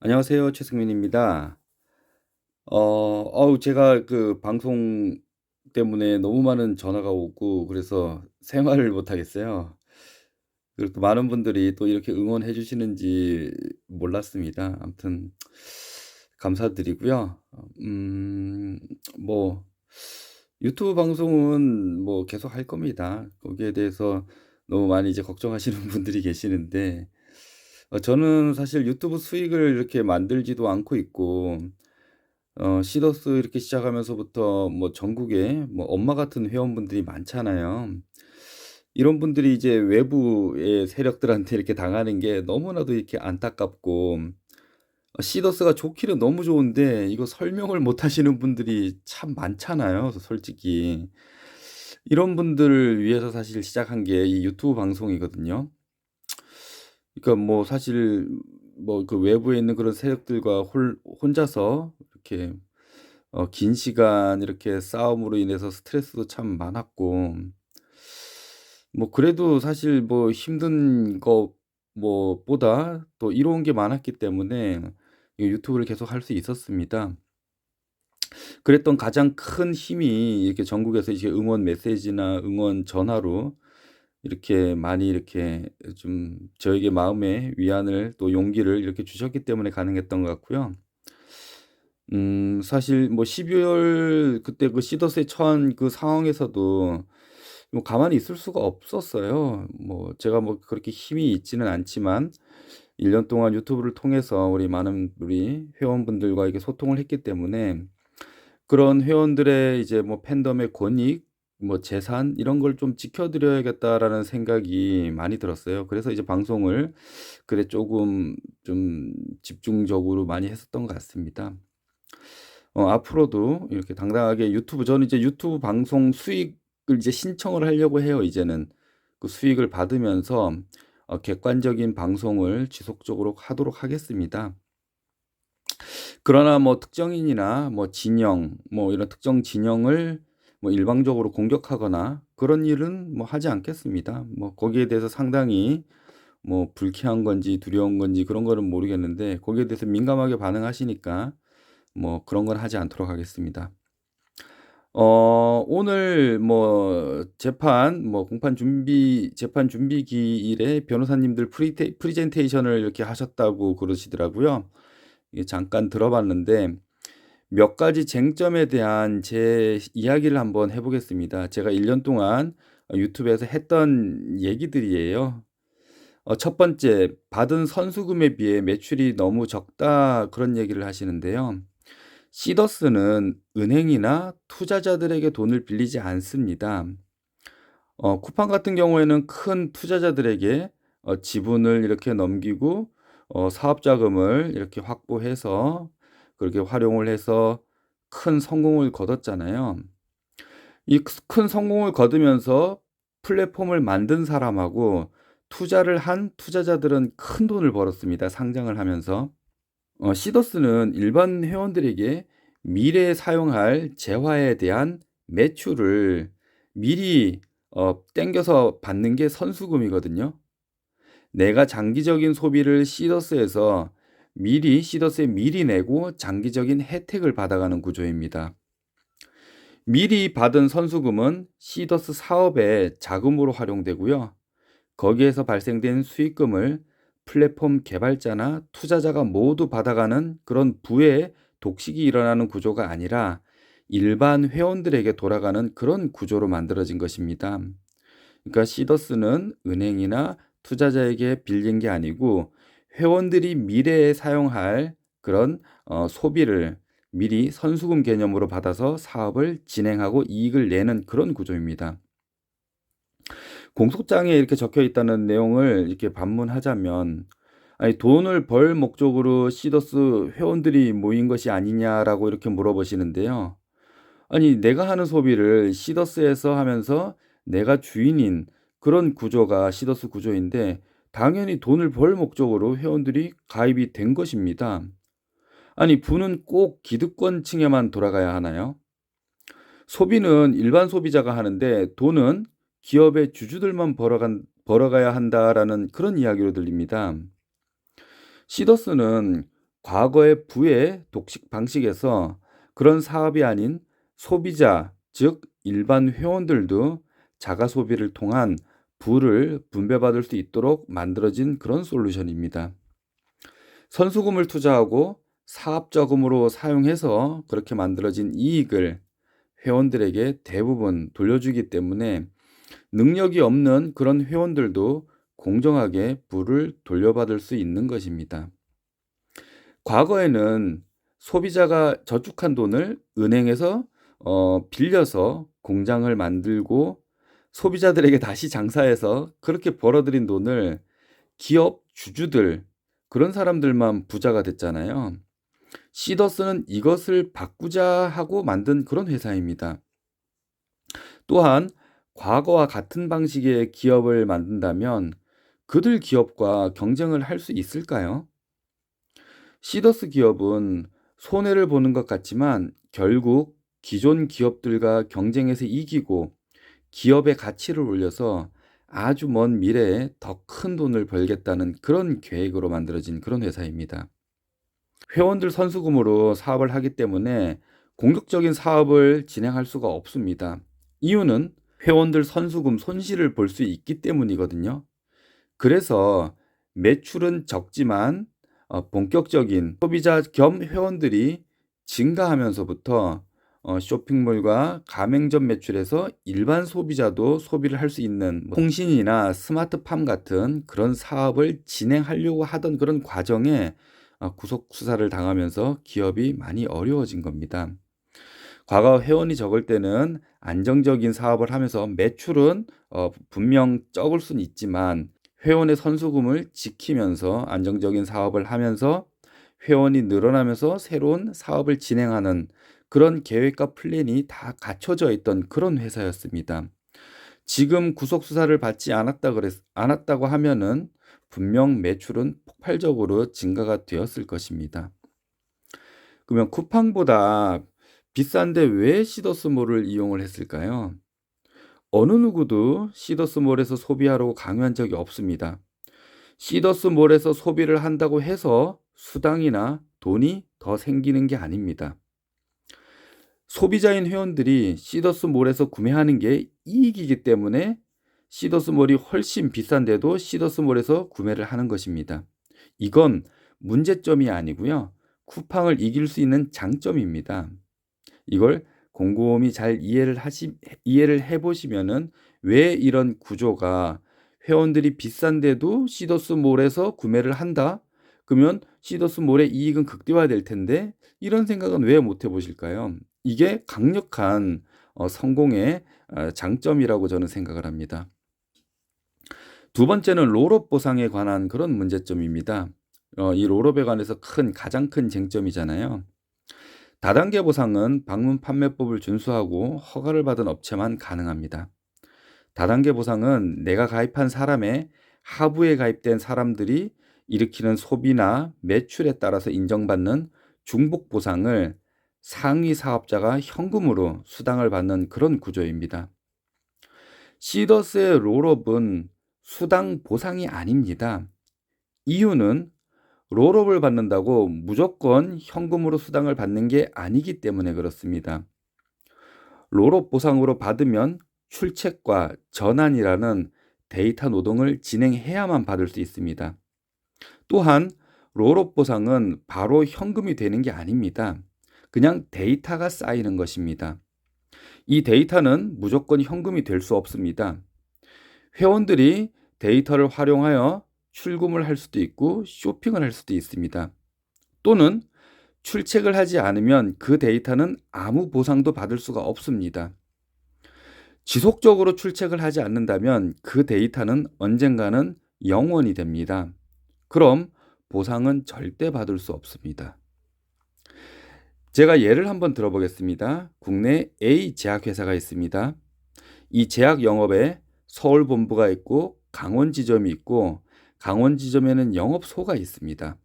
안녕하세요. 최승민입니다. 제가 그 방송 때문에 너무 많은 전화가 오고 그래서 생활을 못 하겠어요. 그리고 또 많은 분들이 또 이렇게 응원해 주시는지 몰랐습니다. 아무튼 감사드리고요. 뭐 유튜브 방송은 뭐 계속 할 겁니다. 거기에 대해서 너무 많이 이제 걱정하시는 분들이 계시는데 저는 사실 유튜브 수익을 이렇게 만들지도 않고 있고 시더스 이렇게 시작하면서부터 뭐 전국에 뭐 엄마 같은 회원분들이 많잖아요. 이런 분들이 이제 외부의 세력들한테 이렇게 당하는 게 너무나도 이렇게 안타깝고 시더스가 좋기는 너무 좋은데 이거 설명을 못 하시는 분들이 참 많잖아요 솔직히. 이런 분들을 위해서 사실 시작한 게 이 유튜브 방송이거든요. 그러니까 뭐 사실 뭐 그 외부에 있는 그런 세력들과 홀 혼자서 이렇게 긴 시간 이렇게 싸움으로 인해서 스트레스도 참 많았고 뭐 그래도 사실 뭐 힘든 거 뭐 보다 또 이로운 게 많았기 때문에 이 유튜브를 계속 할 수 있었습니다. 그랬던 가장 큰 힘이 이렇게 전국에서 이제 응원 메시지나 응원 전화로 이렇게 많이 이렇게 좀 저에게 마음의 위안을 또 용기를 이렇게 주셨기 때문에 가능했던 것 같고요. 사실 뭐 12월 그때 그 시더스에 처한 그 상황에서도 뭐 가만히 있을 수가 없었어요. 뭐 제가 뭐 그렇게 힘이 있지는 않지만 1년 동안 유튜브를 통해서 우리 많은 우리 회원분들과 이렇게 소통을 했기 때문에 그런 회원들의 이제 뭐 팬덤의 권익, 뭐 재산 이런 걸 좀 지켜 드려야겠다라는 생각이 많이 들었어요. 그래서 이제 방송을 그래 쪼금 좀 집중적으로 많이 했었던 것 같습니다. 앞으로도 이렇게 당당하게 유튜브 저는 이제 유튜브 방송 수익을 이제 신청을 하려고 해요 이제는. 그 수익을 받으면서 객관적인 방송을 지속적으로 하도록 하겠습니다. 그러나 뭐 특정인이나 뭐 진영 뭐 이런 특정 진영을 뭐 일방적으로 공격하거나 그런 일은 뭐 하지 않겠습니다. 뭐 거기에 대해서 상당히 뭐 불쾌한 건지 두려운 건지 그런 거는 모르겠는데 거기에 대해서 민감하게 반응하시니까 뭐 그런 건 하지 않도록 하겠습니다. 오늘 뭐 재판 뭐 공판 준비 재판 준비 기일에 변호사님들 프리젠테이션을 이렇게 하셨다고 그러시더라고요. 이게 잠깐 들어봤는데 몇 가지 쟁점에 대한 제 이야기를 한번 해 보겠습니다. 제가 1년 동안 유튜브에서 했던 얘기들이에요. 첫 번째, 받은 선수금에 비해 매출이 너무 적다 그런 얘기를 하시는데요. 시더스는 은행이나 투자자들에게 돈을 빌리지 않습니다. 쿠팡 같은 경우에는 큰 투자자들에게 지분을 이렇게 넘기고 사업 자금을 이렇게 확보해서 그렇게 활용을 해서 큰 성공을 거뒀잖아요. 이 큰 성공을 거두면서 플랫폼을 만든 사람하고 투자를 한 투자자들은 큰 돈을 벌었습니다, 상장을 하면서. 시더스는 일반 회원들에게 미래에 사용할 재화에 대한 매출을 미리 땡겨서 받는 게 선수금이거든요. 내가 장기적인 소비를 시더스에 미리 내고 장기적인 혜택을 받아가는 구조입니다. 미리 받은 선수금은 시더스 사업의 자금으로 활용되고요. 거기에서 발생된 수익금을 플랫폼 개발자나 투자자가 모두 받아가는 그런 부의 독식이 일어나는 구조가 아니라 일반 회원들에게 돌아가는 그런 구조로 만들어진 것입니다. 그러니까 시더스는 은행이나 투자자에게 빌린 게 아니고 회원들이 미래에 사용할 그런 소비를 미리 선수금 개념으로 받아서 사업을 진행하고 이익을 내는 그런 구조입니다. 공소장에 이렇게 적혀 있다는 내용을 이렇게 반문하자면 아니 돈을 벌 목적으로 시더스 회원들이 모인 것이 아니냐라고 이렇게 물어보시는데요. 아니 내가 하는 소비를 시더스에서 하면서 내가 주인인 그런 구조가 시더스 구조인데 당연히 돈을 벌 목적으로 회원들이 가입이 된 것입니다. 아니 부는 꼭 기득권층에만 돌아가야 하나요? 소비는 일반 소비자가 하는데 돈은 기업의 주주들만 벌어가야 한다라는 그런 이야기로 들립니다. 시더스는 과거의 부의 독식 방식에서 그런 사업이 아닌 소비자, 즉 일반 회원들도 자가 소비를 통한 부를 분배받을 수 있도록 만들어진 그런 솔루션입니다. 선수금을 투자하고 사업자금으로 사용해서 그렇게 만들어진 이익을 회원들에게 대부분 돌려주기 때문에 능력이 없는 그런 회원들도 공정하게 부를 돌려받을 수 있는 것입니다. 과거에는 소비자가 저축한 돈을 은행에서 빌려서 공장을 만들고 소비자들에게 다시 장사해서 그렇게 벌어들인 돈을 기업 주주들, 그런 사람들만 부자가 됐잖아요. 시더스는 이것을 바꾸자 하고 만든 그런 회사입니다. 또한 과거와 같은 방식의 기업을 만든다면 그들 기업과 경쟁을 할 수 있을까요? 시더스 기업은 손해를 보는 것 같지만 결국 기존 기업들과 경쟁해서 이기고 기업의 가치를 올려서 아주 먼 미래에 더 큰 돈을 벌겠다는 그런 계획으로 만들어진 그런 회사입니다. 회원들 선수금으로 사업을 하기 때문에 공격적인 사업을 진행할 수가 없습니다. 이유는 회원들 선수금 손실을 볼 수 있기 때문이거든요. 그래서 매출은 적지만 본격적인 소비자 겸 회원들이 증가하면서부터 쇼핑몰과 가맹점 매출에서 일반 소비자도 소비를 할 수 있는 통신이나 스마트팜 같은 그런 사업을 진행하려고 하던 그런 과정에 구속 수사를 당하면서 기업이 많이 어려워진 겁니다. 과거 회원이 적을 때는 안정적인 사업을 하면서 매출은 분명 적을 수는 있지만 회원의 선수금을 지키면서 안정적인 사업을 하면서 회원이 늘어나면서 새로운 사업을 진행하는 그런 계획과 플랜이 다 갖춰져 있던 그런 회사였습니다. 지금 구속 수사를 받지 않았다고 하면은 분명 매출은 폭발적으로 증가가 되었을 것입니다. 그러면 쿠팡보다 비싼데 왜 시더스몰을 이용을 했을까요? 어느 누구도 시더스몰에서 소비하라고 강요한 적이 없습니다. 시더스몰에서 소비를 한다고 해서 수당이나 돈이 더 생기는 게 아닙니다. 소비자인 회원들이 시더스몰에서 구매하는 게 이익이기 때문에 시더스몰이 훨씬 비싼데도 시더스몰에서 구매를 하는 것입니다. 이건 문제점이 아니고요. 쿠팡을 이길 수 있는 장점입니다. 이걸 곰곰이 잘 이해를 해보시면은 왜 이런 구조가 회원들이 비싼데도 시더스몰에서 구매를 한다? 그러면 시더스몰의 이익은 극대화될 텐데 이런 생각은 왜 못 해보실까요? 이게 강력한 성공의 장점이라고 저는 생각을 합니다. 두 번째는 롤업 보상에 관한 그런 문제점입니다. 이 롤업에 관해서 가장 큰 쟁점이잖아요. 다단계 보상은 방문 판매법을 준수하고 허가를 받은 업체만 가능합니다. 다단계 보상은 내가 가입한 사람의 하부에 가입된 사람들이 일으키는 소비나 매출에 따라서 인정받는 중복 보상을 상위 사업자가 현금으로 수당을 받는 그런 구조입니다. 시더스의 롤업은 수당 보상이 아닙니다. 이유는 롤업을 받는다고 무조건 현금으로 수당을 받는 게 아니기 때문에 그렇습니다. 롤업 보상으로 받으면 출첵과 전환이라는 데이터 노동을 진행해야만 받을 수 있습니다. 또한 롤업 보상은 바로 현금이 되는 게 아닙니다. 그냥 데이터가 쌓이는 것입니다. 이 데이터는 무조건 현금이 될 수 없습니다. 회원들이 데이터를 활용하여 출금을 할 수도 있고 쇼핑을 할 수도 있습니다. 또는 출첵을 하지 않으면 그 데이터는 아무 보상도 받을 수가 없습니다. 지속적으로 출첵을 하지 않는다면 그 데이터는 언젠가는 영원이 됩니다. 그럼 보상은 절대 받을 수 없습니다. 제가 예를 한번 들어보겠습니다. 국내 A 제약회사가 있습니다. 이 제약 영업에 서울 본부가 있고 강원 지점이 있고 강원 지점에는 영업소가 있습니다.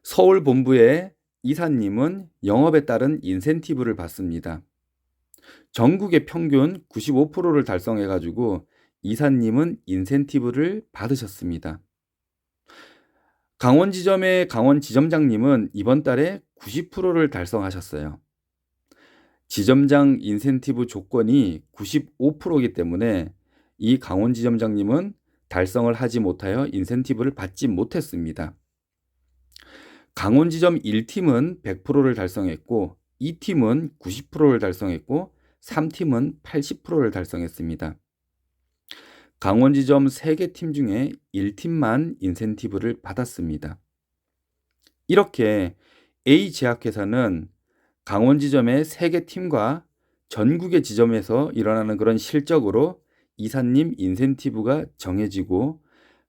서울 본부의 이사님은 영업에 따른 인센티브를 받습니다. 전국의 평균 95%를 달성해가지고 이사님은 인센티브를 받으셨습니다. 강원지점의 강원지점장님은 이번 달에 90%를 달성하셨어요. 지점장 인센티브 조건이 95%이기 때문에 이 강원지점장님은 달성을 하지 못하여 인센티브를 받지 못했습니다. 강원지점 1팀은 100%를 달성했고 2팀은 90%를 달성했고 3팀은 80%를 달성했습니다. 강원지점 3개 팀 중에 1팀만 인센티브를 받았습니다. 이렇게 A 제약회사는 강원지점의 3개 팀과 전국의 지점에서 일어나는 그런 실적으로 이사님 인센티브가 정해지고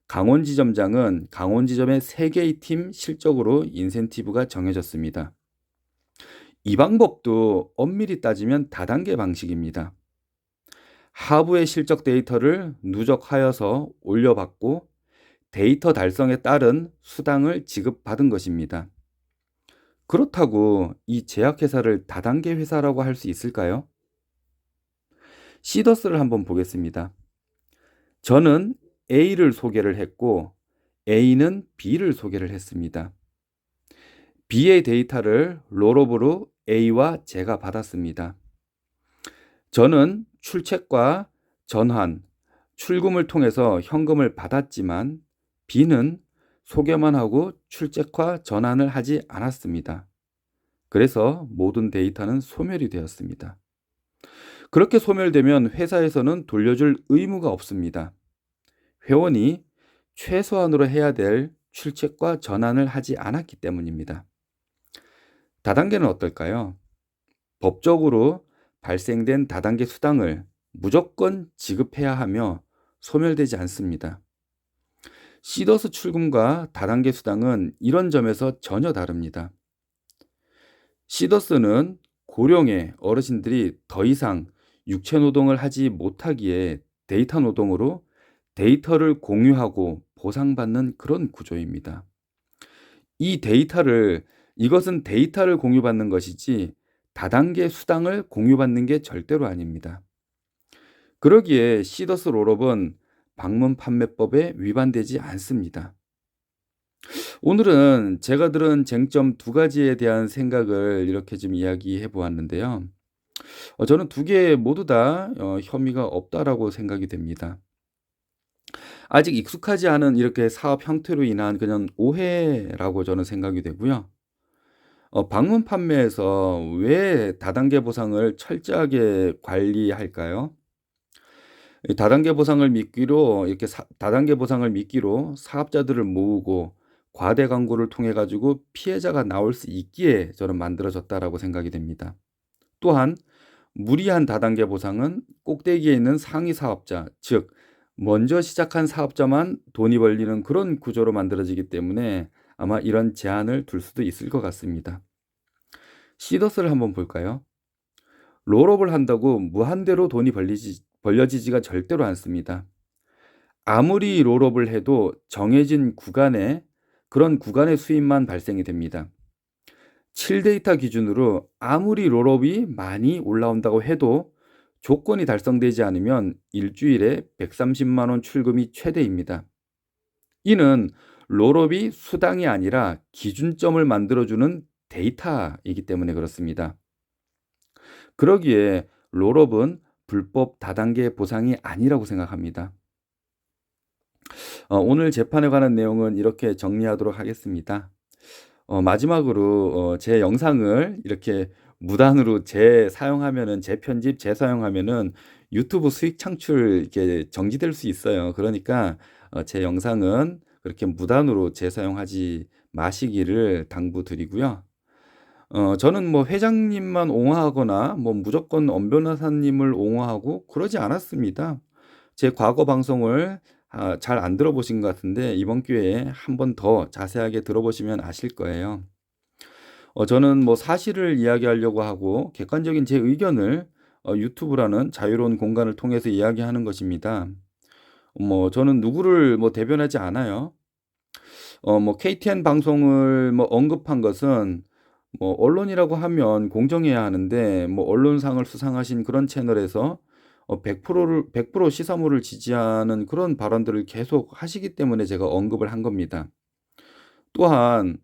강원지점장은 강원지점의 3개의 팀 실적으로 인센티브가 정해졌습니다. 이 방법도 엄밀히 따지면 다단계 방식입니다. 하부의 실적 데이터를 누적하여서 올려받고 데이터 달성에 따른 수당을 지급받은 것입니다. 그렇다고 이 제약회사를 다단계 회사라고 할 수 있을까요? 시더스를 한번 보겠습니다. 저는 A를 소개를 했고 A는 B를 소개를 했습니다. B의 데이터를 롤업으로 A와 제가 받았습니다. 저는 출첵과 전환, 출금을 통해서 현금을 받았지만 B는 소개만 하고 출첵과 전환을 하지 않았습니다. 그래서 모든 데이터는 소멸이 되었습니다. 그렇게 소멸되면 회사에서는 돌려줄 의무가 없습니다. 회원이 최소한으로 해야 될 출첵과 전환을 하지 않았기 때문입니다. 다단계는 어떨까요? 법적으로 발생된 다단계 수당을 무조건 지급해야 하며 소멸되지 않습니다. 시더스 출금과 다단계 수당은 이런 점에서 전혀 다릅니다. 시더스는 고령의 어르신들이 더 이상 육체 노동을 하지 못하기에 데이터 노동으로 데이터를 공유하고 보상받는 그런 구조입니다. 이것은 데이터를 공유받는 것이지 다단계 수당을 공유받는 게 절대로 아닙니다. 그러기에 시더스 롤업은 방문 판매법에 위반되지 않습니다. 오늘은 제가 들은 쟁점 2가지에 대한 생각을 이렇게 좀 이야기해 보았는데요. 저는 2개 모두 다 혐의가 없다라고 생각이 됩니다. 아직 익숙하지 않은 이렇게 사업 형태로 인한 그냥 오해라고 저는 생각이 되고요. 방문 판매에서 왜 다단계 보상을 철저하게 관리할까요? 이 다단계 보상을 미끼로 사업자들을 모으고 과대 광고를 통해 가지고 피해자가 나올 수 있기에 저는 만들어졌다라고 생각이 됩니다. 또한 무리한 다단계 보상은 꼭대기에 있는 상위 사업자, 즉 먼저 시작한 사업자만 돈이 벌리는 그런 구조로 만들어지기 때문에 아마 이런 제한을 둘 수도 있을 것 같습니다. 시더스를 한번 볼까요? 롤업을 한다고 무한대로 돈이 벌려지지가 절대로 않습니다. 아무리 롤업을 해도 정해진 그런 구간의 수입만 발생이 됩니다. 7데이터 기준으로 아무리 롤업이 많이 올라온다고 해도 조건이 달성되지 않으면 일주일에 130만 원 출금이 최대입니다. 이는 롤업이 수당이 아니라 기준점을 만들어주는 데이터이기 때문에 그렇습니다. 그러기에 롤업은 불법 다단계 보상이 아니라고 생각합니다. 오늘 재판에 관한 내용은 이렇게 정리하도록 하겠습니다. 마지막으로 제 영상을 이렇게 무단으로 재편집, 재사용하면은 유튜브 수익 창출 이렇게 정지될 수 있어요. 그러니까 제 영상은 그렇게 무단으로 재사용하지 마시기를 당부드리고요. 저는 뭐 회장님만 옹호하거나 뭐 무조건 엄 변호사님을 옹호하고 그러지 않았습니다. 제 과거 방송을 잘 안 들어보신 것 같은데 이번 기회에 한 번 더 자세하게 들어보시면 아실 거예요. 저는 뭐 사실을 이야기하려고 하고 객관적인 제 의견을 유튜브라는 자유로운 공간을 통해서 이야기하는 것입니다. 저는 누구를 대변하지 않아요. KTN 방송을 언급한 것은 언론이라고 하면 공정해야 하는데 언론상을 수상하신 그런 채널에서 100% 시사물을 지지하는 그런 발언들을 계속 하시기 때문에 제가 언급을 한 겁니다. 또한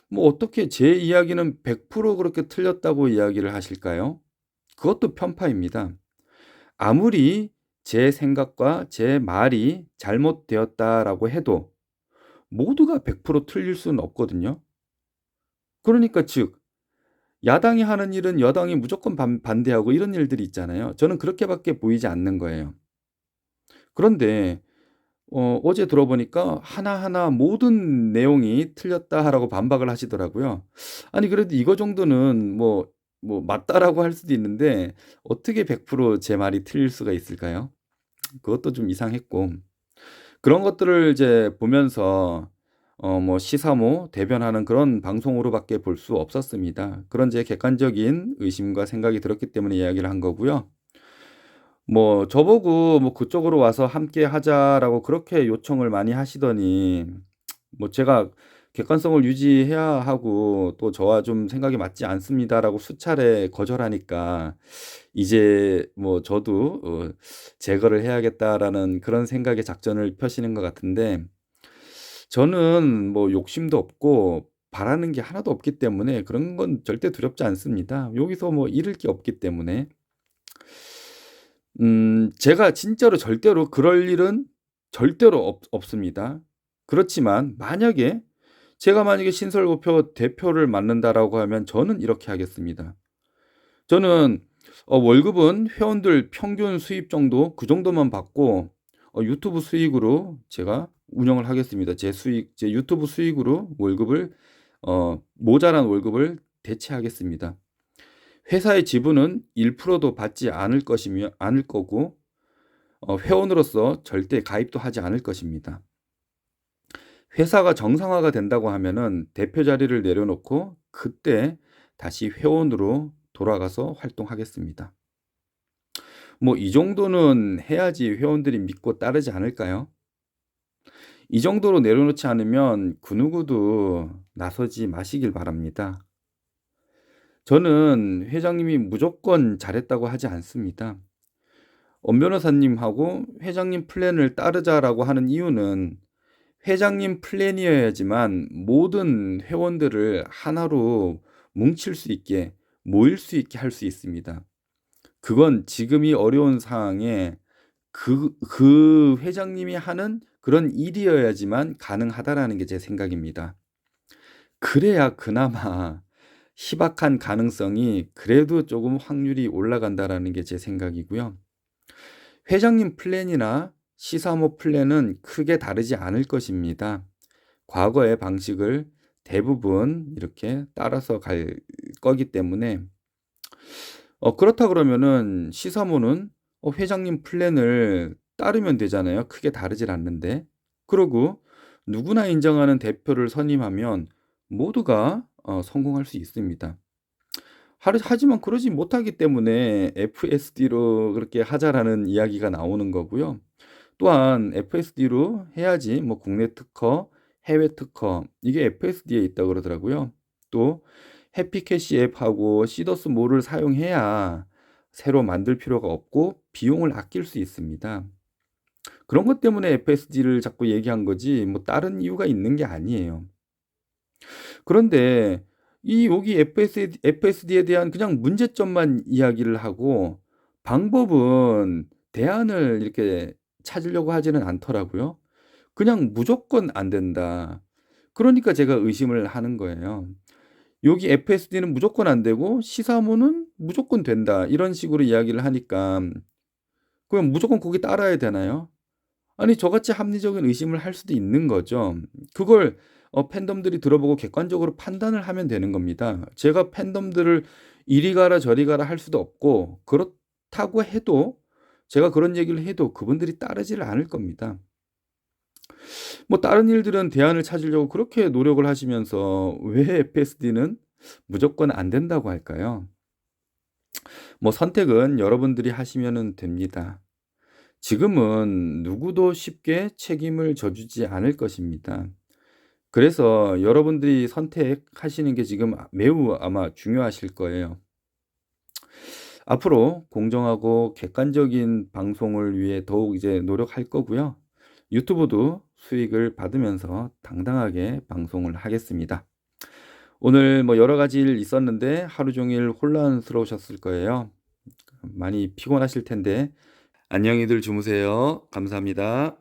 뭐 어떻게 제 이야기는 100% 그렇게 틀렸다고 이야기를 하실까요? 그것도 편파입니다. 아무리 제 생각과 제 말이 잘못되었다라고 해도 모두가 100% 틀릴 수는 없거든요. 그러니까 즉 야당이 하는 일은 여당이 무조건 반대하고 이런 일들이 있잖아요. 저는 그렇게밖에 보이지 않는 거예요. 그런데 어제 들어보니까 하나하나 모든 내용이 틀렸다라고 반박을 하시더라고요. 아니 그래도 이거 정도는 뭐 맞다라고 할 수도 있는데 어떻게 100% 제 말이 틀릴 수가 있을까요? 그것도 좀 이상했고 그런 것들을 이제 보면서 뭐 시사모 대변하는 그런 방송으로밖에 볼 수 없었습니다. 그런 제 객관적인 의심과 생각이 들었기 때문에 이야기를 한 거고요. 뭐 저보고 뭐 "그쪽으로 와서 함께 하자."라고 그렇게 요청을 많이 하시더니 뭐 제가 객관성을 유지해야 하고 또 "저와 좀 생각이 맞지 않습니다."라고 수차례 거절하니까 이제 뭐 저도 '제거를 해야겠다.'라는 그런 생각의 작전을 펴시는 것 같은데 저는 뭐 욕심도 없고 바라는 게 하나도 없기 때문에 그런 건 절대 두렵지 않습니다. 여기서 뭐 잃을 게 없기 때문에. 제가 진짜로 절대로 그럴 일은 절대로 없습니다. 그렇지만 제가 만약에 신설구표 대표를 맡는다라고 하면 저는 이렇게 하겠습니다. 저는 월급은 회원들 평균 수입 정도 그 정도만 받고 유튜브 수익으로 제가 운영을 하겠습니다. 제 유튜브 수익으로 월급을 모자란 월급을 대체하겠습니다. 회사의 지분은 1%도 받지 않을 거고 회원으로서 절대 가입도 하지 않을 것입니다. 회사가 정상화가 된다고 하면은 대표 자리를 내려놓고 그때 다시 회원으로 돌아가서 활동하겠습니다. 뭐 이 정도는 해야지 회원들이 믿고 따르지 않을까요? 이 정도로 내려놓지 않으면 그 누구도 나서지 마시길 바랍니다. 저는 회장님이 무조건 잘했다고 하지 않습니다. 엄 변호사님하고 "회장님 플랜을 따르자."라고 하는 이유는 회장님 플랜이어야지만 모든 회원들을 하나로 뭉칠 수 있게 모일 수 있게 할 수 있습니다. 그건 지금이 어려운 상황에 그 회장님이 하는 그런 일이어야지만 가능하다라는 게 제 생각입니다. 그래야 그나마 희박한 가능성이 그래도 조금 확률이 올라간다라는 게 제 생각이고요. 회장님 플랜이나 시사모 플랜은 크게 다르지 않을 것입니다. 과거의 방식을 대부분 이렇게 따라서 갈 거기 때문에 그렇다 그러면은 시사모는 회장님 플랜을 따르면 되잖아요, 크게 다르질 않는데. 그러고 누구나 인정하는 대표를 선임하면 모두가 성공할 수 있습니다. 하지만 그러지 못하기 때문에 FSD로 그렇게 하자라는 이야기가 나오는 거고요. 또한 FSD로 해야지 뭐 국내 특허, 해외 특허 이게 FSD에 있다고 그러더라고요. 또 해피캐시 앱하고 시더스몰을 사용해야 새로 만들 필요가 없고 비용을 아낄 수 있습니다. 그런 것 때문에 FSD를 자꾸 얘기한 거지 뭐 다른 이유가 있는 게 아니에요. 그런데 여기 FSD에 대한 그냥 문제점만 이야기를 하고 방법은 대안을 이렇게 찾으려고 하지는 않더라고요. 그냥 "무조건 안 된다." 그러니까 제가 의심을 하는 거예요. 여기 FSD는 무조건 안 되고 시사모는 무조건 된다. 이런 식으로 이야기를 하니까 그럼 무조건 거기 따라야 되나요? 아니 저같이 합리적인 의심을 할 수도 있는 거죠. 그걸 팬덤들이 들어보고 객관적으로 판단을 하면 되는 겁니다. 제가 팬덤들을 이리 가라 저리 가라 할 수도 없고 그렇다고 해도 제가 그런 얘기를 해도 그분들이 따르지를 않을 겁니다. 뭐 다른 일들은 대안을 찾으려고 그렇게 노력을 하시면서 왜 FSD는 무조건 안 된다고 할까요? 뭐 선택은 여러분들이 하시면은 됩니다. 지금은 누구도 쉽게 책임을 져주지 않을 것입니다. 그래서 여러분들이 선택하시는 게 지금 매우 아마 중요하실 거예요. 앞으로 공정하고 객관적인 방송을 위해 더욱 이제 노력할 거고요. 유튜브도 수익을 받으면서 당당하게 방송을 하겠습니다. 오늘 뭐 여러 가지 일 있었는데 하루 종일 혼란스러우셨을 거예요. 많이 피곤하실 텐데 안녕히들 주무세요. 감사합니다.